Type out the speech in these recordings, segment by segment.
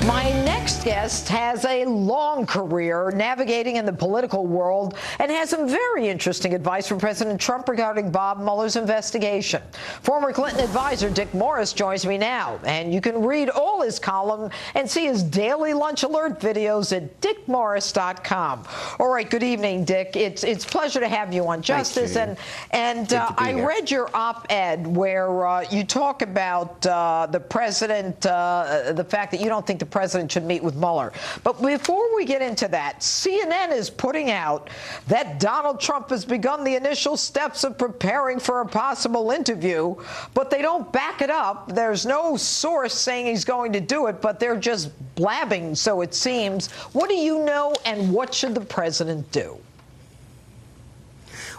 My next guest has a long career navigating in the political world and has some very interesting advice from President Trump regarding Bob Mueller's investigation. Former Clinton advisor Dick Morris joins me now, and you can read all his column and see his daily lunch alert videos at dickmorris.com. All right, good evening, Dick. It's a pleasure to have you on Justice. And I read your op-ed where you talk about the president, the fact that you don't think the president should meet with Mueller. But before we get into that, CNN is putting out that Donald Trump has begun the initial steps of preparing for a possible interview, but they don't back it up. There's no source saying he's going to do it, but they're just blabbing, so it seems. What do you know, and what should the president do?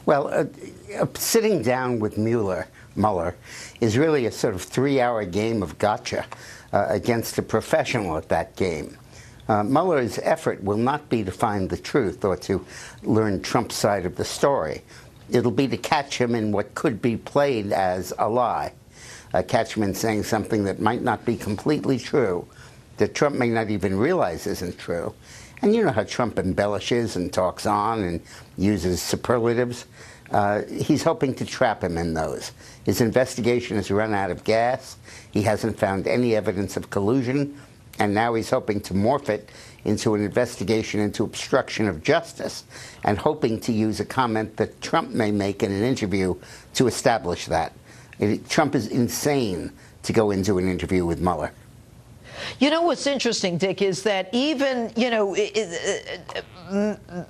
Well, sitting down with Mueller is really a sort of 3-hour game of gotcha against a professional at that game. Mueller's effort will not be to find the truth or to learn Trump's side of the story. It'll be to catch him in what could be played as a lie, catch him in saying something that might not be completely true, that Trump may not even realize isn't true. And you know how Trump embellishes and talks on and uses superlatives. He's hoping to trap him in those. His investigation has run out of gas. He hasn't found any evidence of collusion, and now he's hoping to morph it into an investigation into obstruction of justice, and hoping to use a comment that Trump may make in an interview to establish that. Trump is insane to go into an interview with Mueller. You know what's interesting, Dick, is that even,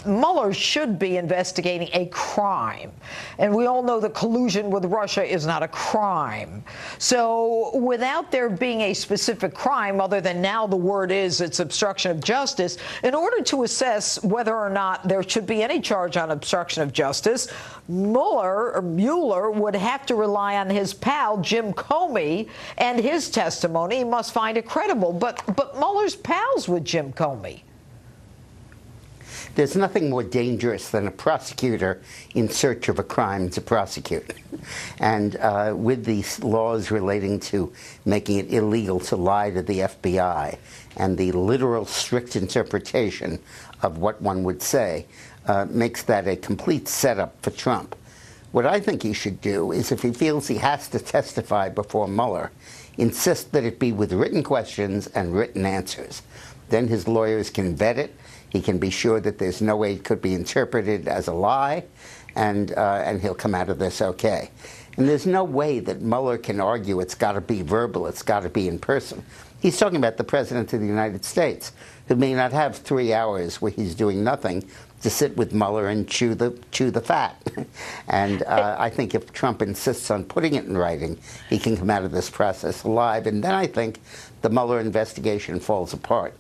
Mueller should be investigating a crime. And we all know that collusion with Russia is not a crime. So without there being a specific crime, other than now the word is it's obstruction of justice, in order to assess whether or not there should be any charge on obstruction of justice, Mueller would have to rely on his pal, Jim Comey, and his testimony. He must find it credible. But Mueller's pals with Jim Comey. There's nothing more dangerous than a prosecutor in search of a crime to prosecute. And with these laws relating to making it illegal to lie to the FBI and the literal strict interpretation of what one would say, makes that a complete setup for Trump. What I think he should do is, if he feels he has to testify before Mueller, insist that it be with written questions and written answers. Then his lawyers can vet it. He can be sure that there's no way it could be interpreted as a lie, and he'll come out of this okay. And there's no way that Mueller can argue it's got to be verbal, it's got to be in person. He's talking about the President of the United States, who may not have 3 hours where he's doing nothing to sit with Mueller and chew the fat. And I think if Trump insists on putting it in writing, he can come out of this process alive. And then I think the Mueller investigation falls apart.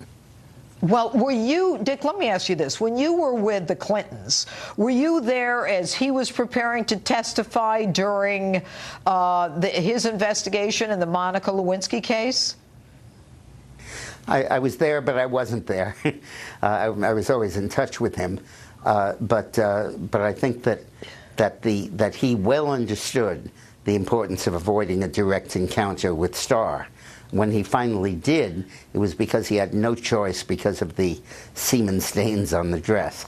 Well, were you, Dick, let me ask you this. When you were with the Clintons, were you there as he was preparing to testify during his investigation in the Monica Lewinsky case? I was there, but I wasn't there. I was always in touch with him, but I think that he well understood the importance of avoiding a direct encounter with Starr. When he finally did, it was because he had no choice because of the semen stains on the dress.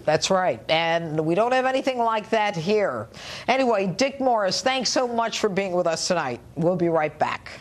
That's right, and we don't have anything like that here. Anyway, Dick Morris, thanks so much for being with us tonight. We'll be right back.